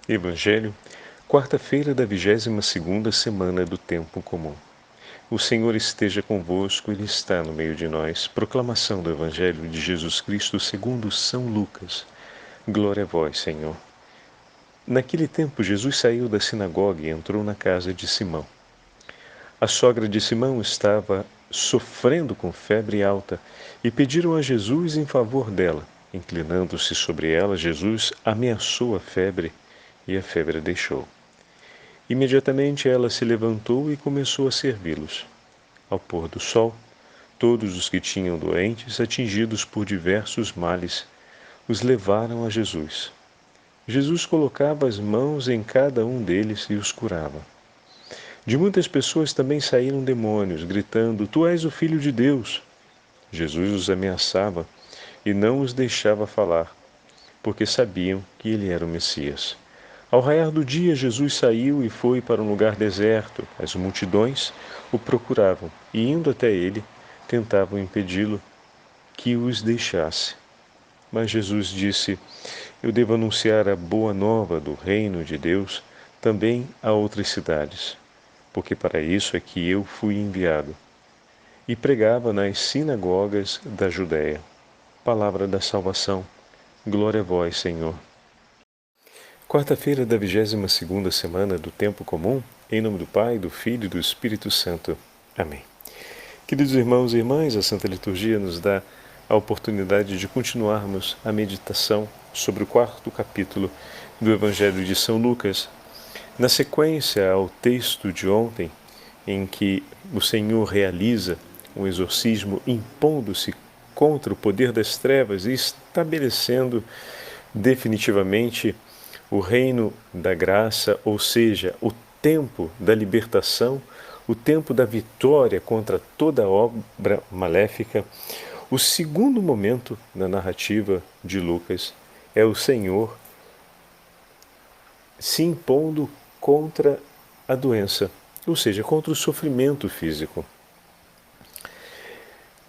Evangelho, quarta-feira da 22ª semana do Tempo Comum. O Senhor esteja convosco, Ele está no meio de nós. Proclamação do Evangelho de Jesus Cristo segundo São Lucas. Glória a vós, Senhor. Naquele tempo, Jesus saiu da sinagoga e entrou na casa de Simão. A sogra de Simão estava sofrendo com febre alta e pediram a Jesus em favor dela. Inclinando-se sobre ela, Jesus ameaçou a febre e a febre deixou. Imediatamente ela se levantou e começou a servi-los. Ao pôr do sol, todos os que tinham doentes, atingidos por diversos males, os levaram a Jesus. Jesus colocava as mãos em cada um deles e os curava. De muitas pessoas também saíram demônios, gritando: Tu és o Filho de Deus. Jesus os ameaçava e não os deixava falar, porque sabiam que ele era o Messias. Ao raiar do dia, Jesus saiu e foi para um lugar deserto. As multidões o procuravam e, indo até ele, tentavam impedi-lo que os deixasse. Mas Jesus disse: Eu devo anunciar a boa nova do reino de Deus também a outras cidades, porque para isso é que eu fui enviado. E pregava nas sinagogas da Judéia. Palavra da salvação. Glória a vós, Senhor. Quarta-feira da 22ª semana do Tempo Comum, em nome do Pai, do Filho e do Espírito Santo. Amém. Queridos irmãos e irmãs, a Santa Liturgia nos dá a oportunidade de continuarmos a meditação sobre o 4º capítulo do Evangelho de São Lucas, na sequência ao texto de ontem, em que o Senhor realiza um exorcismo impondo-se contra o poder das trevas e estabelecendo definitivamente o reino da graça, ou seja, o tempo da libertação, o tempo da vitória contra toda obra maléfica. O segundo momento na narrativa de Lucas é o Senhor se impondo contra a doença, ou seja, contra o sofrimento físico.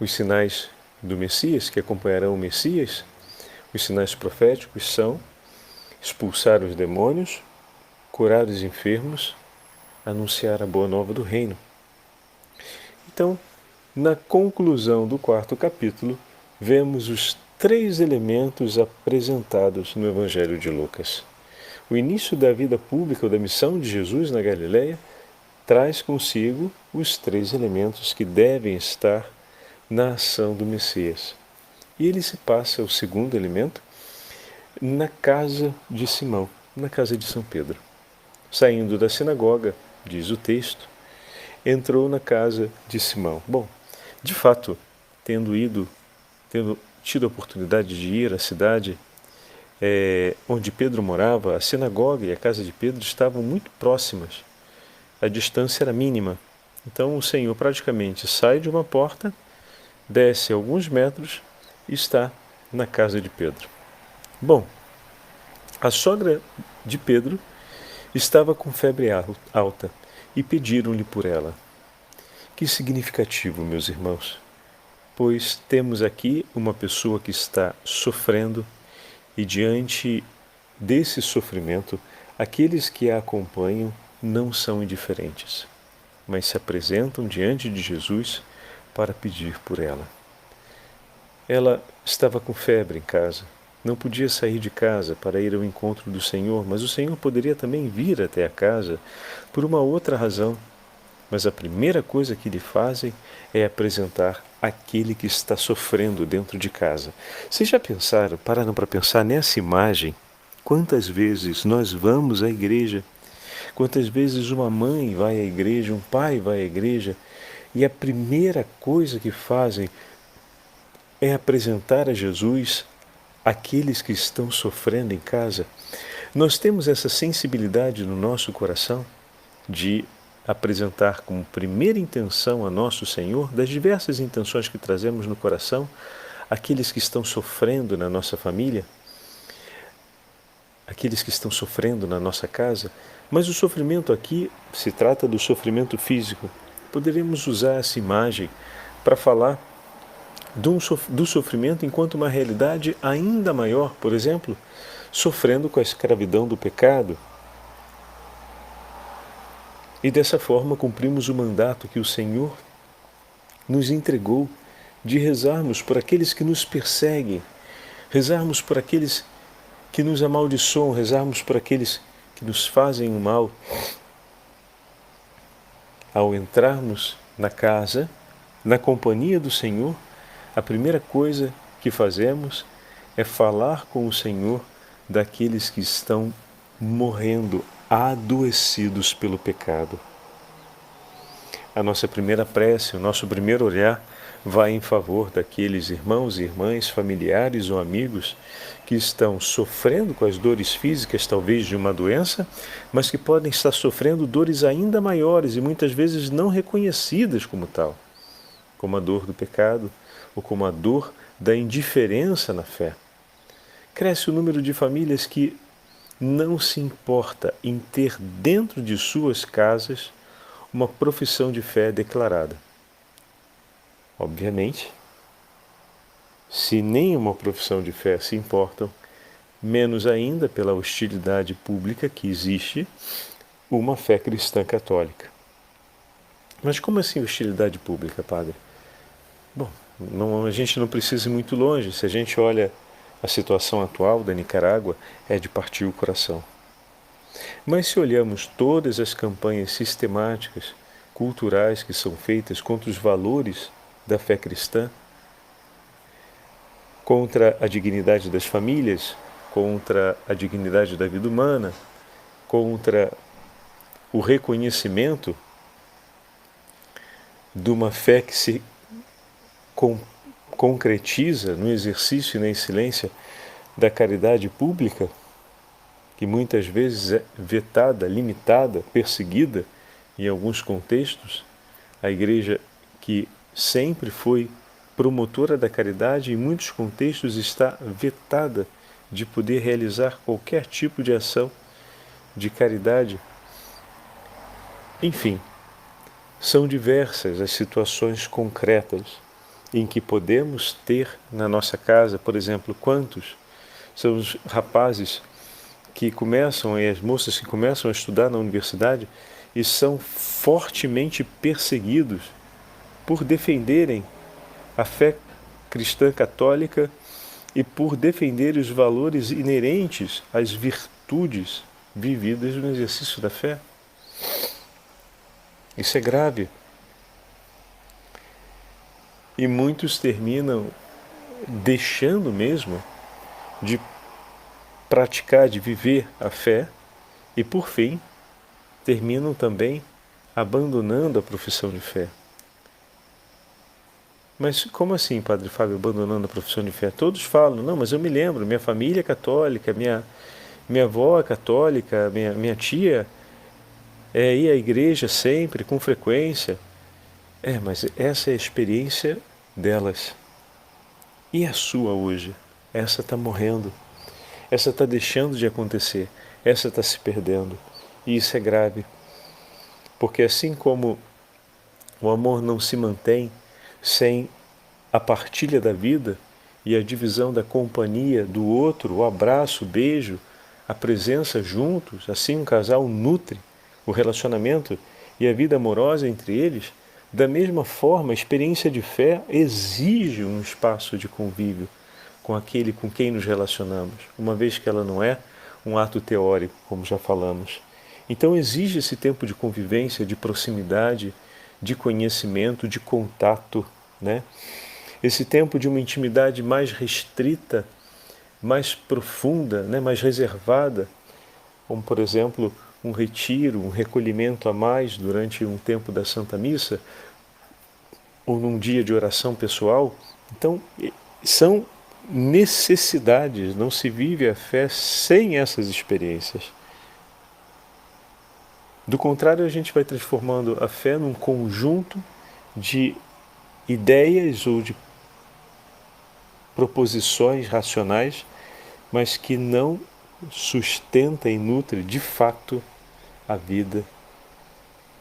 Os sinais do Messias, que acompanharão o Messias, os sinais proféticos são expulsar os demônios, curar os enfermos, anunciar a boa nova do reino. Então, na conclusão do 4º capítulo, vemos os 3 elementos apresentados no Evangelho de Lucas. O início da vida pública ou da missão de Jesus na Galileia traz consigo os 3 elementos que devem estar na ação do Messias. E ele se passa, o segundo elemento, na casa de Simão, na casa de São Pedro. Saindo da sinagoga, diz o texto, entrou na casa de Simão. Bom, de fato, tendo tido a oportunidade de ir à cidade onde Pedro morava, a sinagoga e a casa de Pedro estavam muito próximas. A distância era mínima. Então o Senhor praticamente sai de uma porta, desce alguns metros e está na casa de Pedro. Bom, a sogra de Pedro estava com febre alta e pediram-lhe por ela. Que significativo, meus irmãos, pois temos aqui uma pessoa que está sofrendo e diante desse sofrimento, aqueles que a acompanham não são indiferentes, mas se apresentam diante de Jesus para pedir por ela. Ela estava com febre em casa, não podia sair de casa para ir ao encontro do Senhor, mas o Senhor poderia também vir até a casa por uma outra razão. Mas a primeira coisa que lhe fazem é apresentar aquele que está sofrendo dentro de casa. Vocês já pararam para pensar nessa imagem? Quantas vezes nós vamos à igreja? Quantas vezes uma mãe vai à igreja, um pai vai à igreja, e a primeira coisa que fazem é apresentar a Jesus aqueles que estão sofrendo em casa? Nós temos essa sensibilidade no nosso coração de apresentar como primeira intenção a nosso Senhor, das diversas intenções que trazemos no coração, aqueles que estão sofrendo na nossa família, aqueles que estão sofrendo na nossa casa. Mas o sofrimento aqui se trata do sofrimento físico. Poderíamos usar essa imagem para falar do sofrimento enquanto uma realidade ainda maior, por exemplo, sofrendo com a escravidão do pecado. E dessa forma cumprimos o mandato que o Senhor nos entregou de rezarmos por aqueles que nos perseguem, rezarmos por aqueles que nos amaldiçoam, rezarmos por aqueles que nos fazem o mal. Ao entrarmos na casa, na companhia do Senhor, a primeira coisa que fazemos é falar com o Senhor daqueles que estão morrendo, adoecidos pelo pecado. A nossa primeira prece, o nosso primeiro olhar vai em favor daqueles irmãos e irmãs, familiares ou amigos que estão sofrendo com as dores físicas, talvez de uma doença, mas que podem estar sofrendo dores ainda maiores e muitas vezes não reconhecidas como tal, como a dor do pecado ou como a dor da indiferença na fé. Cresce o número de famílias que não se importa em ter dentro de suas casas uma profissão de fé declarada. Obviamente, se nem uma profissão de fé se importam, menos ainda pela hostilidade pública que existe uma fé cristã católica. Mas como assim hostilidade pública, padre? Bom, a gente não precisa ir muito longe. Se a gente olha a situação atual da Nicarágua, é de partir o coração. Mas se olhamos todas as campanhas sistemáticas, culturais que são feitas contra os valores da fé cristã, contra a dignidade das famílias, contra a dignidade da vida humana, contra o reconhecimento de uma fé que se concretiza no exercício e na excelência da caridade pública, que muitas vezes é vetada, limitada, perseguida em alguns contextos. A Igreja, que sempre foi promotora da caridade, em muitos contextos está vetada de poder realizar qualquer tipo de ação de caridade. Enfim, são diversas as situações concretas em que podemos ter na nossa casa, por exemplo, quantos são os rapazes que começam, e as moças que começam a estudar na universidade e são fortemente perseguidos por defenderem a fé cristã católica e por defender os valores inerentes às virtudes vividas no exercício da fé. Isso é grave. E muitos terminam deixando mesmo de praticar, de viver a fé e, por fim, terminam também abandonando a profissão de fé. Mas como assim, Padre Fábio, abandonando a profissão de fé? Todos falam, não, mas eu me lembro, minha família é católica, minha avó é católica, minha tia ia à igreja sempre, com frequência. Mas essa é a experiência delas. E a sua hoje? Essa está morrendo. Essa está deixando de acontecer. Essa está se perdendo. E isso é grave. Porque assim como o amor não se mantém sem a partilha da vida e a divisão da companhia do outro, o abraço, o beijo, a presença juntos, assim um casal nutre o relacionamento e a vida amorosa entre eles, da mesma forma, a experiência de fé exige um espaço de convívio com aquele com quem nos relacionamos, uma vez que ela não é um ato teórico, como já falamos. Então exige esse tempo de convivência, de proximidade, de conhecimento, de contato, né? Esse tempo de uma intimidade mais restrita, mais profunda, né? Mais reservada, como por exemplo um retiro, um recolhimento a mais durante um tempo da Santa Missa, ou num dia de oração pessoal. Então, são necessidades, não se vive a fé sem essas experiências. Do contrário, a gente vai transformando a fé num conjunto de ideias ou de proposições racionais, mas que não sustenta e nutre de fato a vida,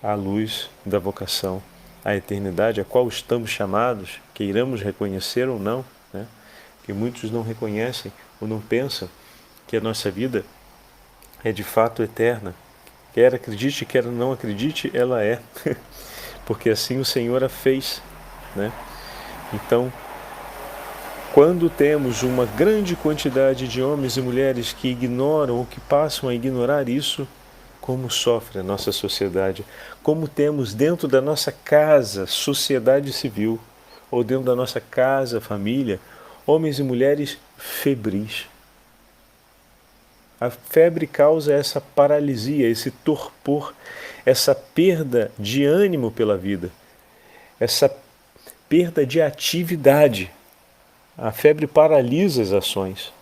a luz da vocação, a eternidade a qual estamos chamados, queiramos reconhecer ou não, né? Que muitos não reconhecem ou não pensam que a nossa vida é de fato eterna. Quer acredite, quer não acredite, ela é. Porque assim o Senhor a fez, né? Então, quando temos uma grande quantidade de homens e mulheres que ignoram ou que passam a ignorar isso, como sofre a nossa sociedade, como temos dentro da nossa casa, sociedade civil, ou dentro da nossa casa, família, homens e mulheres febris. A febre causa essa paralisia, esse torpor, essa perda de ânimo pela vida, essa perda de atividade. A febre paralisa as ações.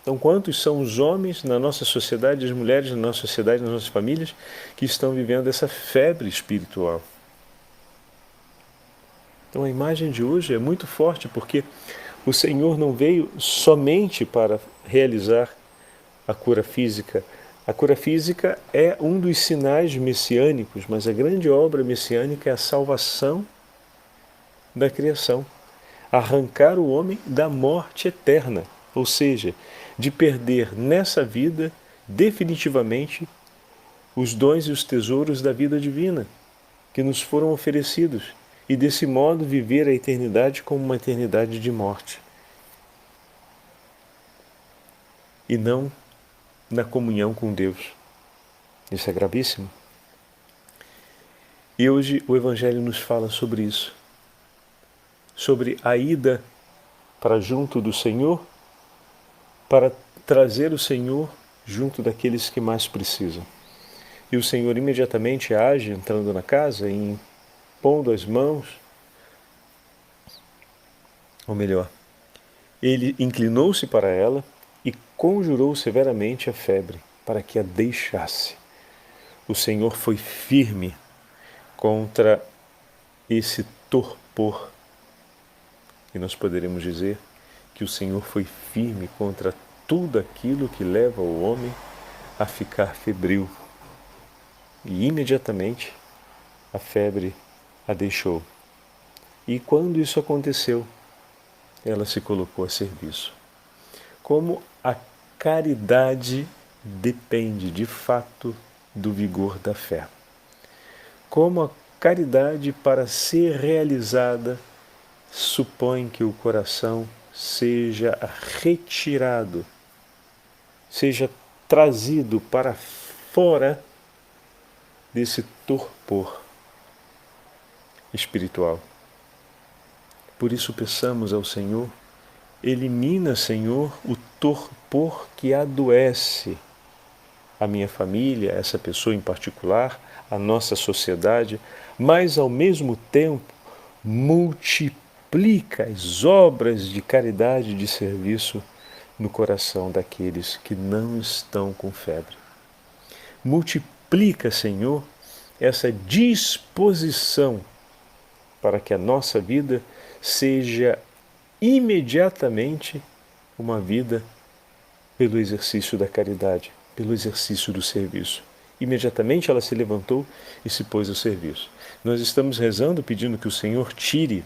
Então, quantos são os homens na nossa sociedade, as mulheres na nossa sociedade, nas nossas famílias, que estão vivendo essa febre espiritual? Então, a imagem de hoje é muito forte, porque o Senhor não veio somente para realizar a cura física. A cura física é um dos sinais messiânicos, mas a grande obra messiânica é a salvação da criação. Arrancar o homem da morte eterna, ou seja, de perder nessa vida definitivamente os dons e os tesouros da vida divina que nos foram oferecidos e desse modo viver a eternidade como uma eternidade de morte e não na comunhão com Deus. Isso é gravíssimo. E hoje o Evangelho nos fala sobre isso, sobre a ida para junto do Senhor, para trazer o Senhor junto daqueles que mais precisam. E o Senhor imediatamente age entrando na casa e impondo as mãos, ou melhor, ele inclinou-se para ela e conjurou severamente a febre para que a deixasse. O Senhor foi firme contra esse torpor. E nós poderemos dizer que o Senhor foi firme contra tudo aquilo que leva o homem a ficar febril. E imediatamente a febre a deixou. E quando isso aconteceu, ela se colocou a serviço. Como a caridade depende de fato do vigor da fé. Como a caridade, para ser realizada, supõe que o coração seja retirado, seja trazido para fora desse torpor espiritual. Por isso peçamos ao Senhor, elimina, Senhor, o torpor que adoece a minha família, essa pessoa em particular, a nossa sociedade, mas ao mesmo tempo multiplica as obras de caridade e de serviço no coração daqueles que não estão com febre. Multiplica, Senhor, essa disposição para que a nossa vida seja imediatamente uma vida pelo exercício da caridade, pelo exercício do serviço. Imediatamente ela se levantou e se pôs ao serviço. Nós estamos rezando, pedindo que o Senhor tire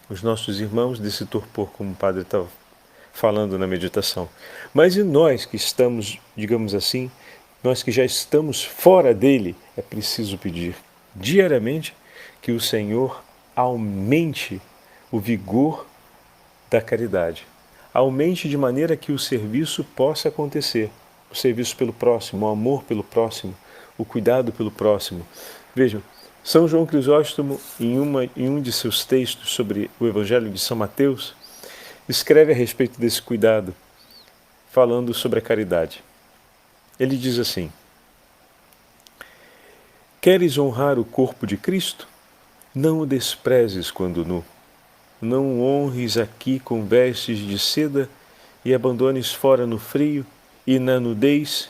os nossos irmãos desse torpor, como o Padre estava falando na meditação. Mas e nós que estamos, digamos assim, nós que já estamos fora dele, é preciso pedir diariamente que o Senhor aumente o vigor da caridade. Aumente de maneira que o serviço possa acontecer. O serviço pelo próximo, o amor pelo próximo, o cuidado pelo próximo. Vejam, São João Crisóstomo, em um de seus textos sobre o Evangelho de São Mateus, escreve a respeito desse cuidado, falando sobre a caridade. Ele diz assim: queres honrar o corpo de Cristo? Não o desprezes quando nu. Não o honres aqui com vestes de seda e abandones fora no frio e na nudez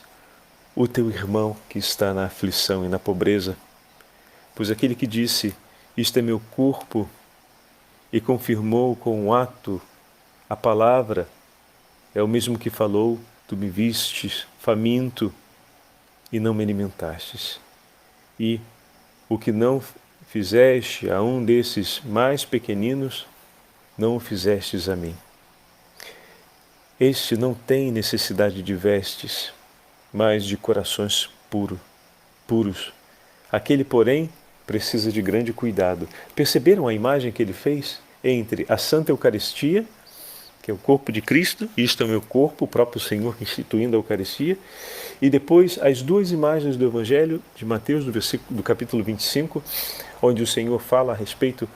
o teu irmão que está na aflição e na pobreza. Pois aquele que disse, isto é meu corpo, e confirmou com o ato a palavra, é o mesmo que falou, tu me vistes faminto e não me alimentastes. E o que não fizeste a um desses mais pequeninos, não o fizestes a mim. Este não tem necessidade de vestes, mas de corações puros. Aquele, porém, precisa de grande cuidado. Perceberam a imagem que ele fez entre a Santa Eucaristia, que é o corpo de Cristo, isto é o meu corpo, o próprio Senhor instituindo a Eucaristia, e depois as duas imagens do Evangelho de Mateus, do capítulo 25, onde o Senhor fala a respeito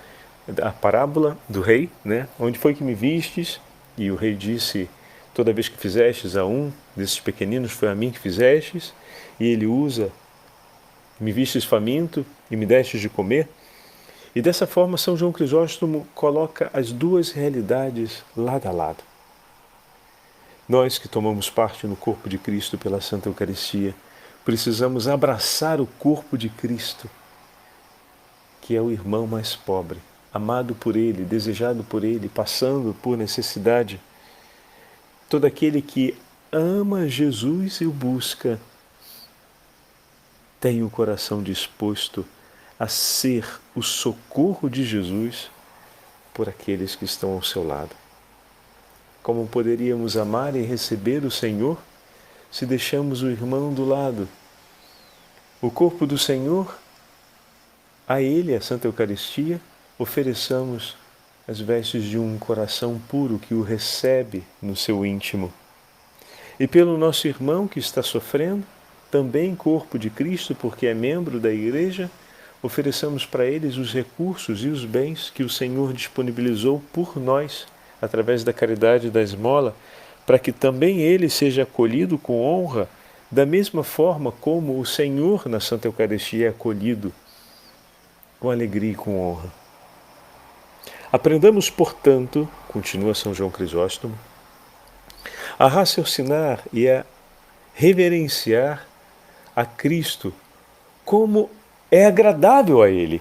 da parábola do rei, né? Onde foi que me vistes? E o rei disse: toda vez que fizestes a um desses pequeninos, foi a mim que fizestes. E ele usa: me vistes faminto e me destes de comer. E dessa forma São João Crisóstomo coloca as duas realidades lado a lado. Nós que tomamos parte no corpo de Cristo pela Santa Eucaristia, precisamos abraçar o corpo de Cristo, que é o irmão mais pobre, amado por Ele, desejado por Ele, passando por necessidade. Todo aquele que ama Jesus e o busca tem o coração disposto a ser o socorro de Jesus por aqueles que estão ao seu lado. Como poderíamos amar e receber o Senhor se deixamos o irmão do lado? O corpo do Senhor, a Ele, a Santa Eucaristia, ofereçamos as vestes de um coração puro que o recebe no seu íntimo. E pelo nosso irmão que está sofrendo, também corpo de Cristo, porque é membro da Igreja, ofereçamos para eles os recursos e os bens que o Senhor disponibilizou por nós, através da caridade e da esmola, para que também ele seja acolhido com honra, da mesma forma como o Senhor na Santa Eucaristia é acolhido com alegria e com honra. Aprendamos, portanto, continua São João Crisóstomo, a raciocinar e a reverenciar a Cristo como é agradável a Ele.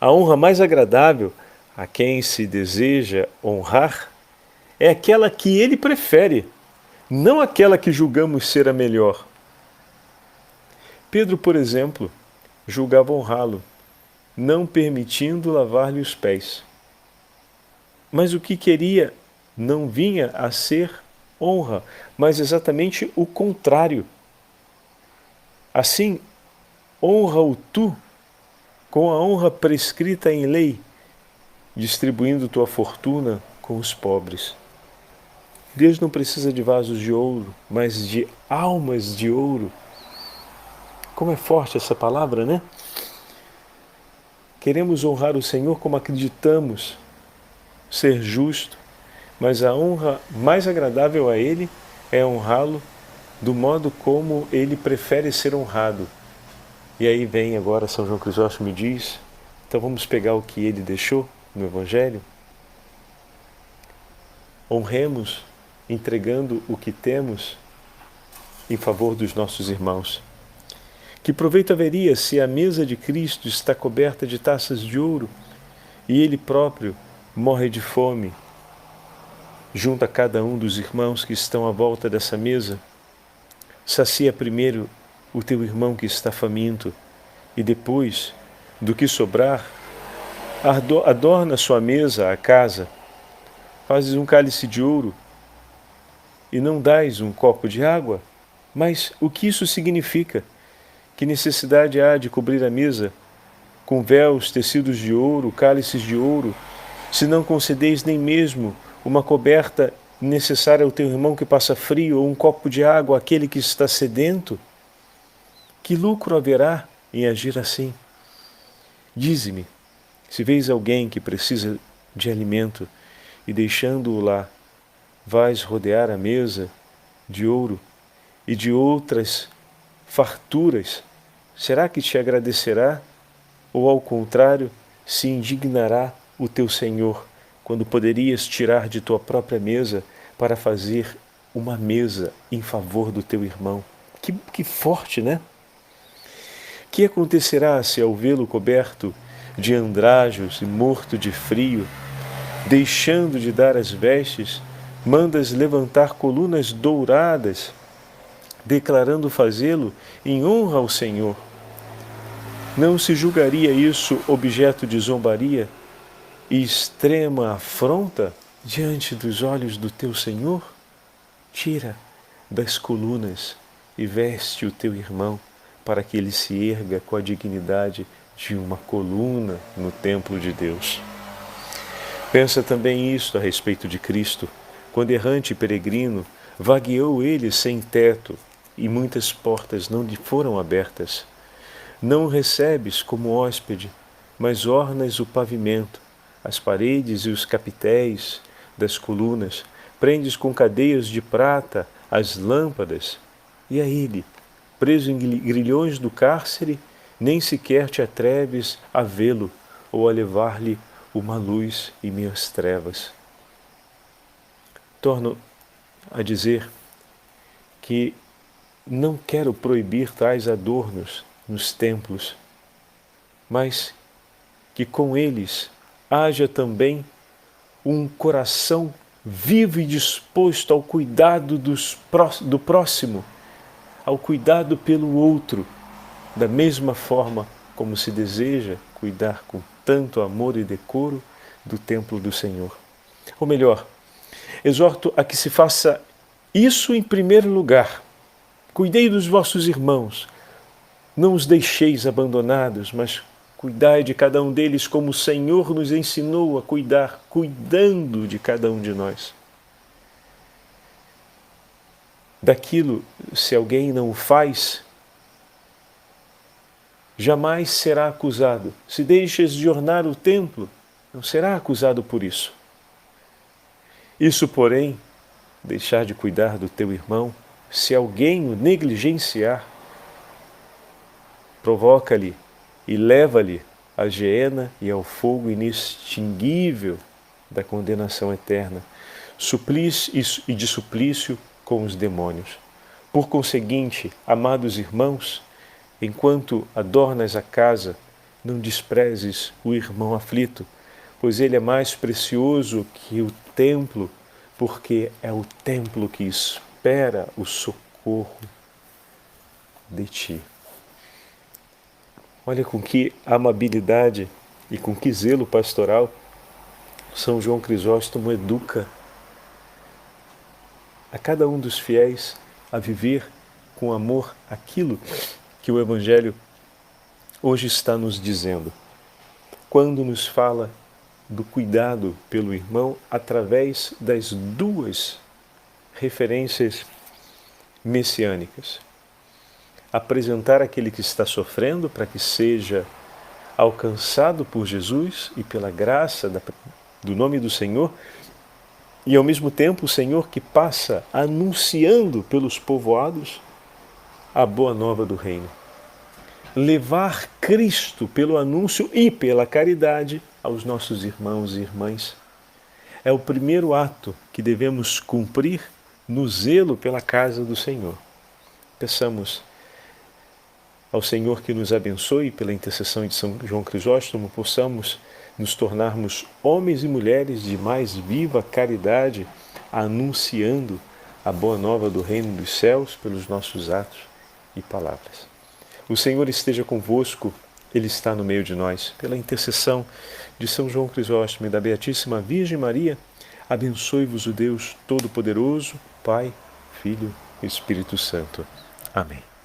A honra mais agradável a quem se deseja honrar é aquela que Ele prefere, não aquela que julgamos ser a melhor. Pedro, por exemplo, julgava honrá-lo, não permitindo lavar-lhe os pés. Mas o que queria não vinha a ser honra, mas exatamente o contrário. Assim, honra-o tu com a honra prescrita em lei, distribuindo tua fortuna com os pobres. Deus não precisa de vasos de ouro, mas de almas de ouro. Como é forte essa palavra, né? Queremos honrar o Senhor como acreditamos ser justo, mas a honra mais agradável a Ele é honrá-lo do modo como Ele prefere ser honrado. E aí vem agora São João Crisóstomo e diz, então vamos pegar o que Ele deixou no Evangelho, honremos entregando o que temos em favor dos nossos irmãos. Que proveito haveria se a mesa de Cristo está coberta de taças de ouro e Ele próprio morre de fome? Junta cada um dos irmãos que estão à volta dessa mesa, sacia primeiro o teu irmão que está faminto e depois, do que sobrar, adorna sua mesa, a casa, fazes um cálice de ouro e não dás um copo de água? Mas o que isso significa? Que necessidade há de cobrir a mesa com véus, tecidos de ouro, cálices de ouro, se não concedeis nem mesmo uma coberta necessária ao teu irmão que passa frio ou um copo de água àquele que está sedento? Que lucro haverá em agir assim? Dize-me, se vês alguém que precisa de alimento e deixando-o lá, vais rodear a mesa de ouro e de outras farturas, será que te agradecerá? Ou ao contrário, se indignará o teu Senhor, quando poderias tirar de tua própria mesa para fazer uma mesa em favor do teu irmão? Que forte, né? Que acontecerá se ao vê-lo coberto de andrajos e morto de frio, deixando de dar as vestes, mandas levantar colunas douradas, declarando fazê-lo em honra ao Senhor? Não se julgaria isso objeto de zombaria e extrema afronta diante dos olhos do teu Senhor? tira das colunas e veste o teu irmão para que ele se erga com a dignidade de uma coluna no templo de Deus. Pensa também isto a respeito de Cristo. Quando errante e peregrino, vagueou ele sem teto e muitas portas não lhe foram abertas. Não o recebes como hóspede, mas ornas o pavimento, as paredes e os capitéis das colunas, prendes com cadeias de prata as lâmpadas, e a ele, preso em grilhões do cárcere, nem sequer te atreves a vê-lo ou a levar-lhe uma luz em minhas trevas. Torno a dizer que não quero proibir tais adornos nos templos, mas que com eles haja também um coração vivo e disposto ao cuidado do próximo, ao cuidado pelo outro, da mesma forma como se deseja cuidar com tanto amor e decoro do templo do Senhor. Ou melhor, exorto a que se faça isso em primeiro lugar. Cuidei dos vossos irmãos, não os deixeis abandonados, mas cuidai de cada um deles como o Senhor nos ensinou a cuidar, cuidando de cada um de nós. Daquilo, se alguém não o faz, jamais será acusado. Se deixas de ornar o templo, não será acusado por isso. Isso, porém, deixar de cuidar do teu irmão, se alguém o negligenciar, provoca-lhe e leva-lhe à geena e ao fogo inextinguível da condenação eterna, suplício e de suplício com os demônios. Por conseguinte, amados irmãos, enquanto adornas a casa, não desprezes o irmão aflito, pois ele é mais precioso que o templo, porque é o templo que espera o socorro de ti. Olha com que amabilidade e com que zelo pastoral São João Crisóstomo educa a cada um dos fiéis a viver com amor aquilo que o Evangelho hoje está nos dizendo, quando nos fala do cuidado pelo irmão através das duas referências messiânicas. Apresentar aquele que está sofrendo para que seja alcançado por Jesus e pela graça do nome do Senhor, e ao mesmo tempo o Senhor que passa anunciando pelos povoados a boa nova do reino. Levar Cristo pelo anúncio e pela caridade aos nossos irmãos e irmãs. É o primeiro ato que devemos cumprir no zelo pela casa do Senhor. Peçamos ao Senhor que nos abençoe pela intercessão de São João Crisóstomo, possamos nos tornarmos homens e mulheres de mais viva caridade, anunciando a boa nova do reino dos céus pelos nossos atos e palavras. O Senhor esteja convosco, Ele está no meio de nós. Pela intercessão de São João Crisóstomo e da Beatíssima Virgem Maria, abençoe-vos o Deus Todo-Poderoso, Pai, Filho e Espírito Santo. Amém.